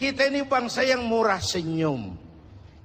kita ini bangsa yang murah senyum.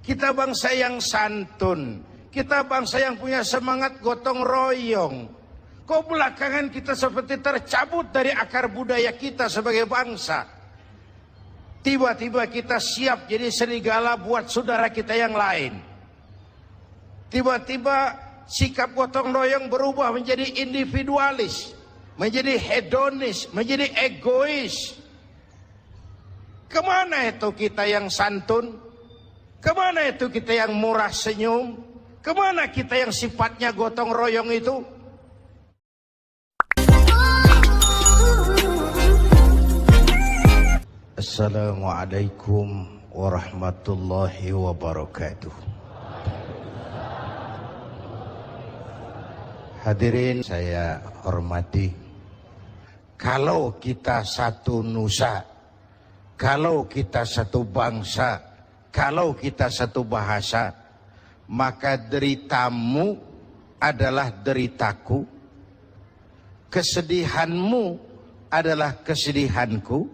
Kita bangsa yang santun. Kita bangsa yang punya semangat gotong royong. Kok belakangan kita seperti tercabut dari akar budaya kita sebagai bangsa? Tiba-tiba kita siap jadi serigala buat saudara kita yang lain. Tiba-tiba sikap gotong royong berubah menjadi individualis, menjadi hedonis, menjadi egois. Kemana itu kita yang santun? Kemana itu kita yang murah senyum? Kemana kita yang sifatnya gotong royong itu? Assalamualaikum warahmatullahi wabarakatuh. Hadirin saya hormati, kalau kita satu nusa, kalau kita satu bangsa, kalau kita satu bahasa, maka deritamu adalah deritaku, kesedihanmu adalah kesedihanku,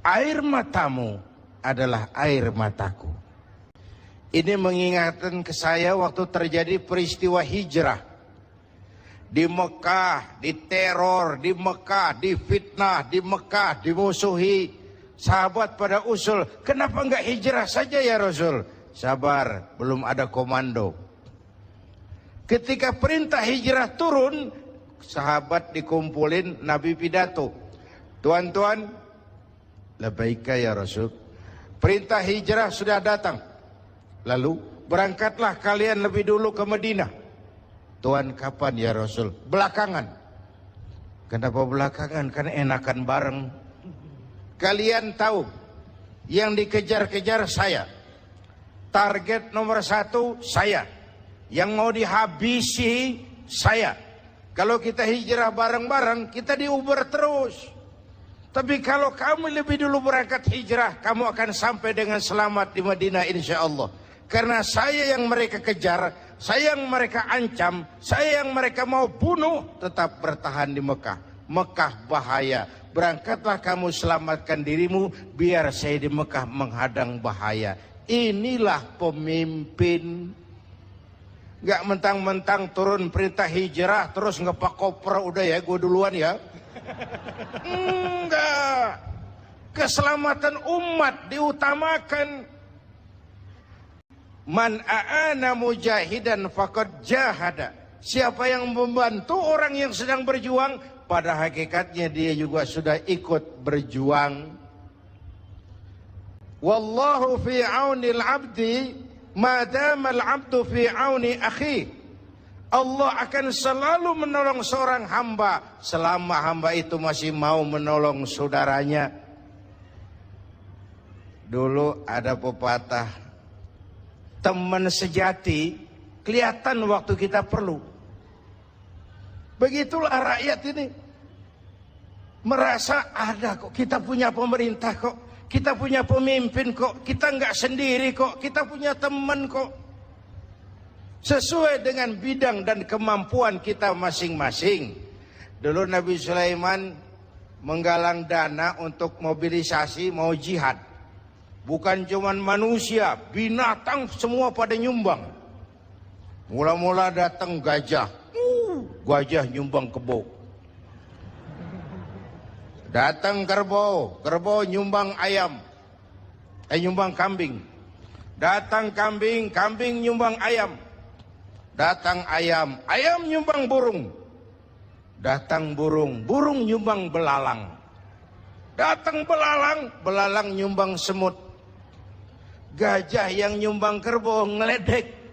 air matamu adalah air mataku. Ini mengingatkan ke saya waktu terjadi peristiwa hijrah. Di Mekah, diteror, di Mekah, difitnah, di Mekah, dimusuhi. Sahabat pada usul, kenapa enggak hijrah saja ya Rasul? Sabar, belum ada komando. Ketika perintah hijrah turun, sahabat dikumpulin, Nabi pidato. Tuan-tuan, labbaika ya Rasul. Perintah hijrah sudah datang. Lalu berangkatlah kalian lebih dulu ke Madinah. Tuan, kapan ya Rasul? Belakangan. Kenapa belakangan? Kan enakan bareng. Kalian tahu yang dikejar-kejar saya. Target nomor 1 saya. Yang mau dihabisi saya. Kalau kita hijrah bareng-bareng, kita diuber terus. Tapi kalau kamu lebih dulu berangkat hijrah, kamu akan sampai dengan selamat di Madinah insya Allah. Karena saya yang mereka kejar, saya yang mereka ancam, saya yang mereka mau bunuh, tetap bertahan di Mekah. Mekah bahaya. Berangkatlah kamu selamatkan dirimu, biar saya di Mekah menghadang bahaya. Inilah pemimpin. Gak mentang-mentang turun perintah hijrah, terus ngepak koper, udah ya, gue duluan ya. Enggak. Keselamatan umat diutamakan. Man a'ana mujahidan faqad jahada. Siapa yang membantu orang yang sedang berjuang, pada hakikatnya dia juga sudah ikut berjuang. Wallahu fi aunil abdi madama al-abdu fi auni akhi. Allah akan selalu menolong seorang hamba selama hamba itu masih mau menolong saudaranya. Dulu ada pepatah, teman sejati kelihatan waktu kita perlu. Begitulah rakyat ini. Merasa ada kok, kita punya pemerintah kok, kita punya pemimpin kok, kita nggak sendiri kok, kita punya teman kok. Sesuai dengan bidang dan kemampuan kita masing-masing. Dulu Nabi Sulaiman menggalang dana untuk mobilisasi mau jihad. Bukan cuma manusia, binatang semua pada nyumbang. Mula-mula datang gajah. Gajah nyumbang kebo. Datang kerbau, kerbau nyumbang ayam. Nyumbang kambing. Datang kambing, kambing nyumbang ayam. Datang ayam, ayam nyumbang burung. Datang burung, burung nyumbang belalang. Datang belalang, belalang nyumbang semut. Gajah yang nyumbang kerbau ngeledek.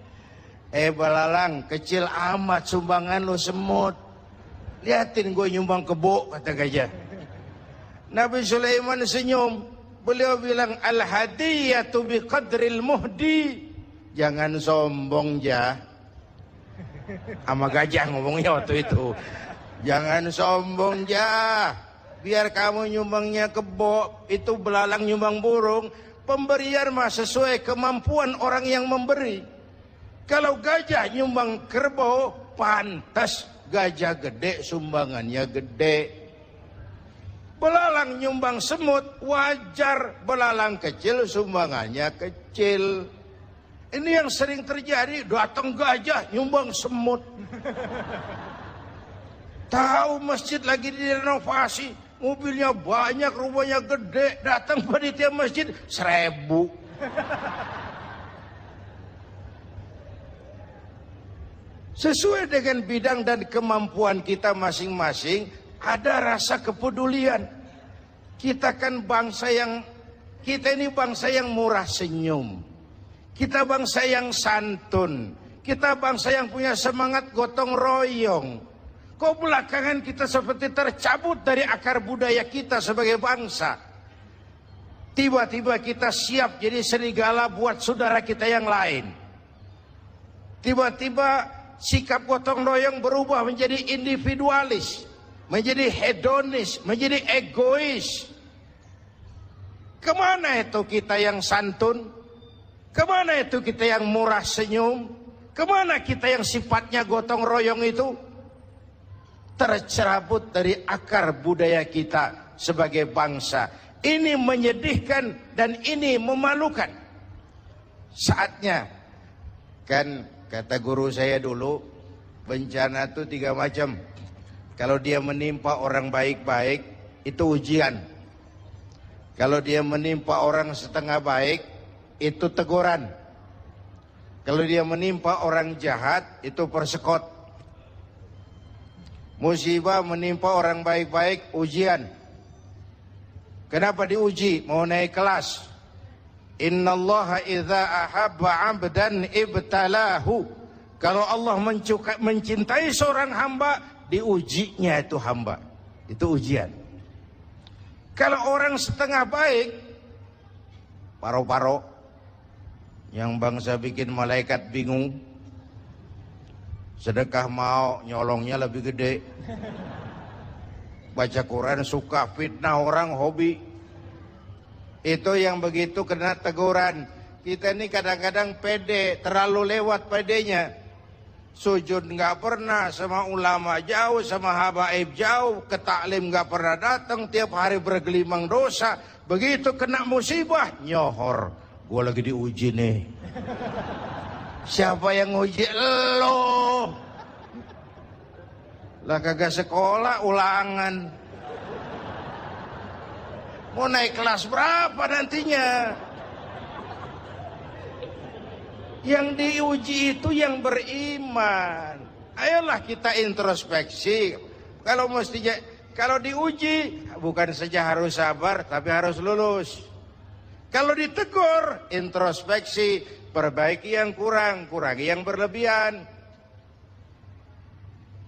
Belalang, kecil amat sumbangan lo semut. Liatin gue nyumbang kebo, kata gajah. Nabi Sulaiman senyum. Beliau bilang, al-hadiyatu biqadril muhdi. Jangan sombong ya. Sama gajah ngomongnya waktu itu. Jangan sombong ya. Biar kamu nyumbangnya kebo, itu belalang nyumbang burung. Pemberian mah sesuai kemampuan orang yang memberi. Kalau gajah nyumbang kerbau, pantas gajah gede, sumbangannya gede. Belalang nyumbang semut, wajar. Belalang kecil sumbangannya kecil. Ini yang sering terjadi, datang gajah nyumbang semut. Tahu masjid lagi direnovasi, mobilnya banyak, rumahnya gede, datang panitia masjid 1000. Sesuai dengan bidang dan kemampuan kita masing-masing, ada rasa kepedulian. Kita ini bangsa yang murah senyum. Kita bangsa yang santun. Kita bangsa yang punya semangat gotong royong. Kok belakangan kita seperti tercabut dari akar budaya kita sebagai bangsa? Tiba-tiba kita siap jadi serigala buat saudara kita yang lain. Tiba-tiba sikap gotong royong berubah menjadi individualis, menjadi hedonis, menjadi egois. Kemana itu kita yang santun? Kemana itu kita yang murah senyum? Kemana kita yang sifatnya gotong royong itu? Tercerabut dari akar budaya kita sebagai bangsa. Ini menyedihkan dan ini memalukan. Saatnya, kan kata guru saya dulu, bencana itu 3 macam. Kalau dia menimpa orang baik-baik, itu ujian. Kalau dia menimpa orang setengah baik, itu teguran. Kalau dia menimpa orang jahat, itu persekot. Musibah menimpa orang baik-baik, ujian. Kenapa diuji? Mau naik kelas. Innallaha idza ahabba 'abdan ibtalahu. Kalau Allah mencintai seorang hamba, diujinya itu hamba. Itu ujian. Kalau orang setengah baik, paro-paro, yang bangsa bikin malaikat bingung. Sedekah mau, nyolongnya lebih gede. Baca Quran suka, fitnah orang hobi. Itu yang begitu kena teguran. Kita ini kadang-kadang pede, terlalu lewat pedenya. Sujud nggak pernah, sama ulama jauh, sama habaib jauh, ke taklim nggak pernah datang, tiap hari bergelimang dosa. Begitu kena musibah, nyohor. Gue lagi diuji nih. Siapa yang uji? Lo. Lah kagak sekolah, ulangan. Mau naik kelas berapa nantinya? Yang diuji itu yang beriman. Ayolah kita introspeksi. Kalau diuji bukan saja harus sabar, tapi harus lulus. Kalau ditegur, introspeksi, perbaiki yang kurang, kurangi yang berlebihan.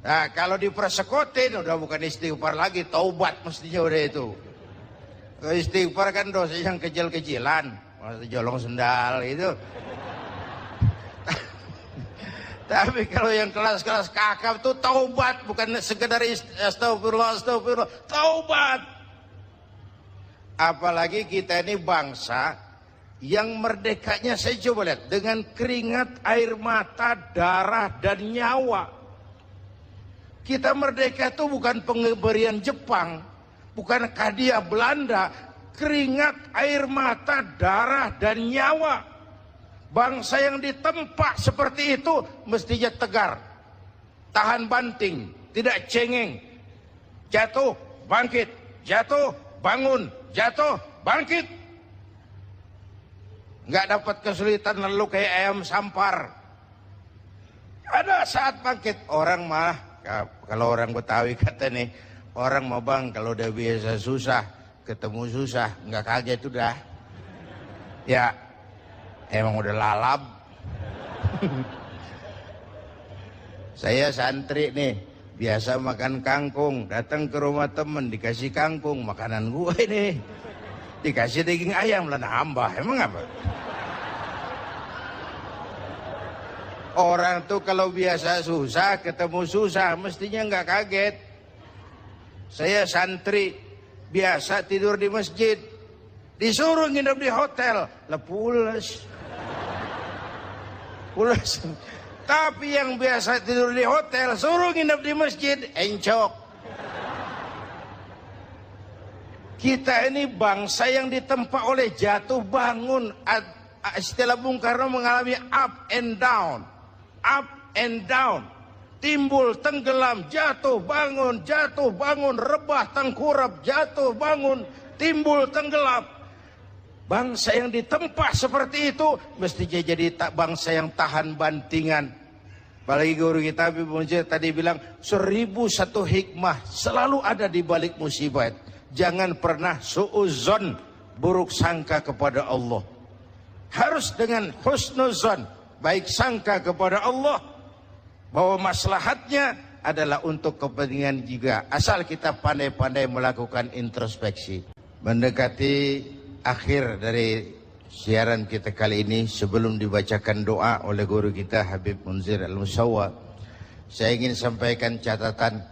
Nah, kalau dipersekotin, udah bukan istighfar lagi, taubat mestinya udah itu. Istighfar kan dosa yang kecil-kecilan, masa jolong sendal itu. Tapi kalau yang kelas-kelas kakap itu taubat, bukan sekedar astagfirullah, taubat. Apalagi kita ini bangsa yang merdekanya, saya coba lihat, dengan keringat, air mata, darah, dan nyawa. Kita merdeka itu bukan pemberian Jepang, bukan hadiah Belanda, keringat, air mata, darah, dan nyawa. Bangsa yang ditempa seperti itu mestinya tegar, tahan banting, tidak cengeng, jatuh, bangkit, jatuh, bangun, jatuh, bangkit. Nggak dapat kesulitan lalu kayak ayam sampar. Ada saat bangkit. Orang mah, kalau orang Betawi kata nih, orang mah bang kalau udah biasa susah, ketemu susah, nggak kaget udah. Ya, emang udah lalap. Saya santri nih, biasa makan kangkung, datang ke rumah temen dikasih kangkung, makanan gue nih, dikasih daging ayam lah nambah, emang apa? Orang tuh kalau biasa susah, ketemu susah, mestinya nggak kaget. Saya santri, biasa tidur di masjid, disuruh nginep di hotel, lah pulas. Tapi yang biasa tidur di hotel, suruh nginep di masjid, encok. Kita ini bangsa yang ditempa oleh jatuh bangun. Istilah Bung Karno mengalami up and down. Up and down. Timbul, tenggelam, jatuh, bangun, rebah, tengkurap, jatuh, bangun, timbul, tenggelam. Bangsa yang ditempa seperti itu mestinya jadi bangsa yang tahan bantingan. Apalagi guru kita Habib Munzir tadi bilang 1001 hikmah selalu ada di balik musibah. Jangan pernah su'uzon, buruk sangka kepada Allah. Harus dengan husnuzon, baik sangka kepada Allah, bahwa maslahatnya adalah untuk kepentingan juga. Asal kita pandai-pandai melakukan introspeksi. Mendekati akhir dari siaran kita kali ini, sebelum dibacakan doa oleh guru kita Habib Munzir Al-Musawwa, saya ingin sampaikan catatan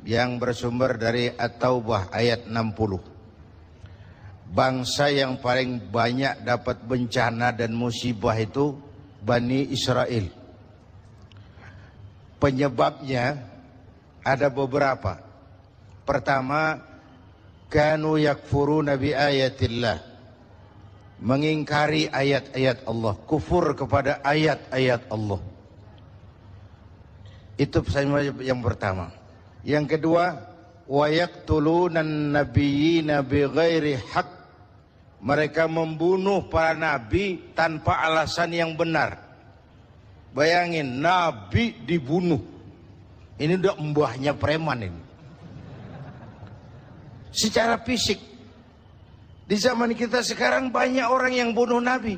yang bersumber dari At-Taubah ayat 60. Bangsa yang paling banyak dapat bencana dan musibah itu Bani Israel. Penyebabnya ada beberapa. Pertama, kanu yakfuruna bi ayatillah, mengingkari ayat-ayat Allah, kufur kepada ayat-ayat Allah. Itu yang pertama. Yang kedua, wa yaqtulunan nabiyyina bighairi haq, mereka membunuh para nabi tanpa alasan yang benar. Bayangin, nabi dibunuh. Ini udah mbahnya preman ini. Secara fisik, di zaman kita sekarang banyak orang yang bunuh nabi.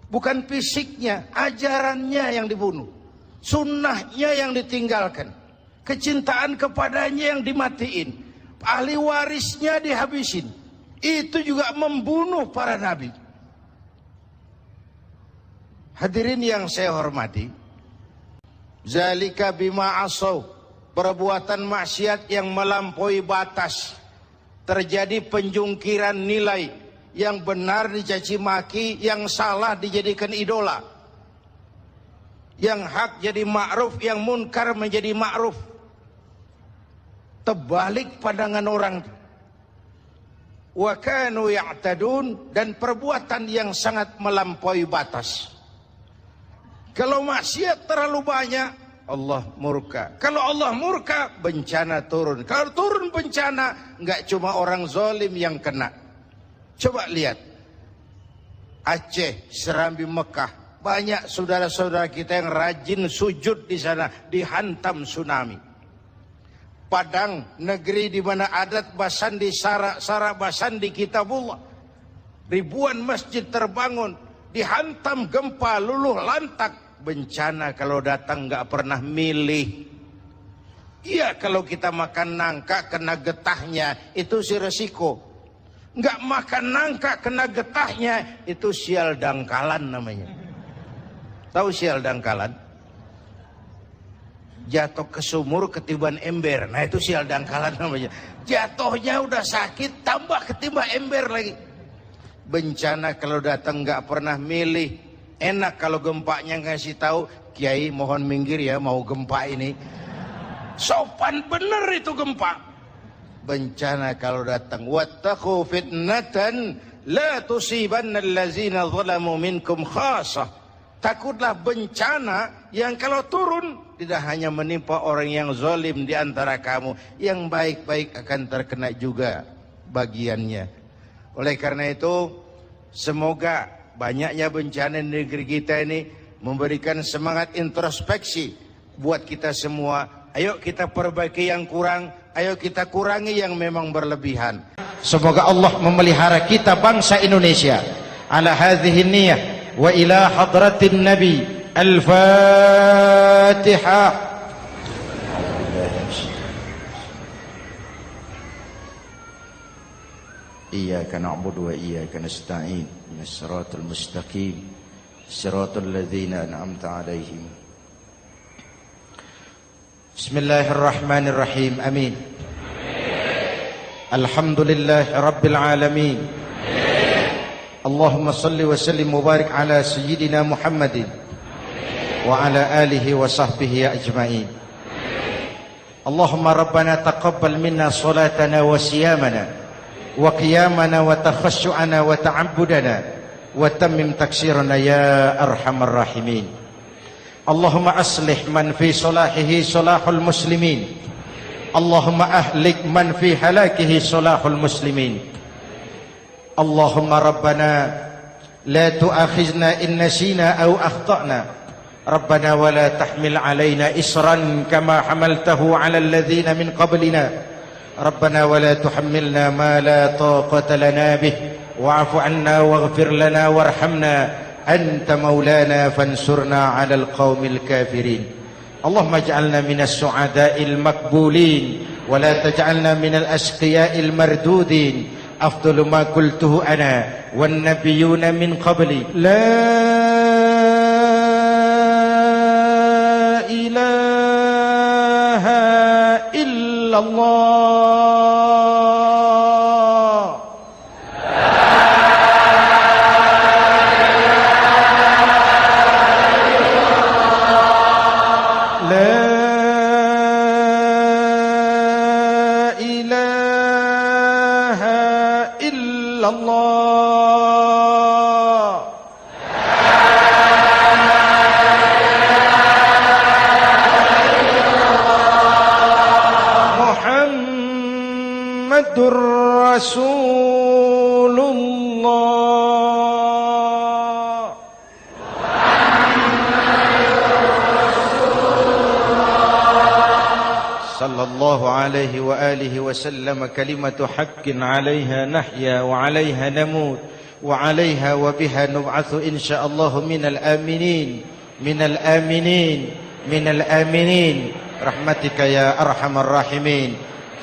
Bukan fisiknya, ajarannya yang dibunuh, sunnahnya yang ditinggalkan, kecintaan kepadanya yang dimatiin, ahli warisnya dihabisin. Itu juga membunuh para nabi. Hadirin yang saya hormati, zalika bima asaw, perbuatan maksiat yang melampaui batas. Terjadi penjungkiran nilai, yang benar dicaci maki, yang salah dijadikan idola, yang hak jadi ma'ruf, yang munkar menjadi ma'ruf. Terbalik pandangan orang. Wa kanu ya'tadun, dan perbuatan yang sangat melampaui batas. Kalau maksiat terlalu banyak, Allah murka. Kalau Allah murka, bencana turun. Kalau turun bencana, enggak cuma orang zalim yang kena. Coba lihat Aceh, Serambi, Mekah, banyak saudara-saudara kita yang rajin sujud di sana, dihantam tsunami. Padang, negeri di mana adat basandi, sara basandi kitabullah, ribuan masjid terbangun, dihantam gempa, luluh lantak. Bencana kalau datang nggak pernah milih. Iya, kalau kita makan nangka kena getahnya, itu si resiko. Nggak makan nangka kena getahnya, itu sial dangkalan namanya. Tahu sial dangkalan? Jatuh ke sumur ketiban ember. Nah itu sial dangkalan namanya. Jatuhnya udah sakit, tambah ketiban ember lagi. Bencana kalau datang nggak pernah milih. Enak kalau gempanya ngasih tahu, Kiai mohon minggir ya, mau gempa ini. Sopan bener itu gempa. Bencana kalau datang, wattaqu fitnatan la tusibanna allazina zalamu minkum khassah. Takutlah bencana yang kalau turun tidak hanya menimpa orang yang zalim di antara kamu, yang baik-baik akan terkena juga bagiannya. Oleh karena itu, semoga banyaknya bencana di negeri kita ini memberikan semangat introspeksi buat kita semua. Ayo kita perbaiki yang kurang, ayo kita kurangi yang memang berlebihan. Semoga Allah memelihara kita bangsa Indonesia. Ala hadhihi niyah wa ila hadratin Nabi. Al-Fatihah. إياك نعبد وإياك نستعين من الصراط المستقيم صراط الذين أنعمت عليهم. بسم الله الرحمن الرحيم. آمين. الحمد لله رب العالمين. اللهم صل وسلم وبارك على سيدنا محمد وعلى آله وصحبه أجمعين. اللهم ربنا تقبل منا صلاتنا وصيامنا وقيامنا وتخشعنا وتعبدنا وتمم تكسيرنا يا أرحم الراحمين. اللهم أصلح من في صلاحه صلاح المسلمين، اللهم أهلك من في هلاكه صلاح المسلمين. اللهم ربنا لا تؤاخذنا إن نسينا أو أخطأنا، ربنا ولا تحمل علينا إصرا كما حملته على الذين من قبلنا، ربنا ولا تحملنا ما لا طاقة لنا به، واعف عنا واغفر لنا وارحمنا، أنت مولانا فانصرنا على القوم الكافرين. اللهم اجعلنا من السعداء المقبولين ولا تجعلنا من الأشقياء المردودين. أفضل ما قلته أنا والنبيون من قبلي لا إله إلا الله. لا إله إلا الله. محمد رسول الله. صلى الله عليه وآله وسلم. كلمة حق عليها نحيا وعليها نموت وعليها وبها نبعث إن شاء الله من الآمنين من الآمنين من الآمنين رحمتك يا أرحم الراحمين.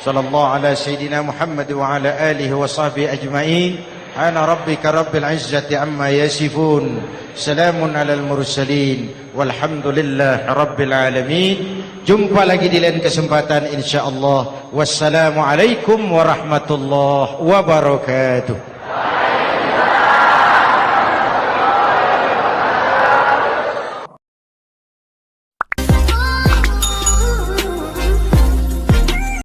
صلى الله على سيدنا محمد وعلى آله وصحبه أجمعين. أنا ربك رب العزة عما يصفون، سلام على المرسلين والحمد لله رب العالمين. Jumpa lagi di lain kesempatan insyaallah. Wassalamualaikum warahmatullahi wabarakatuh.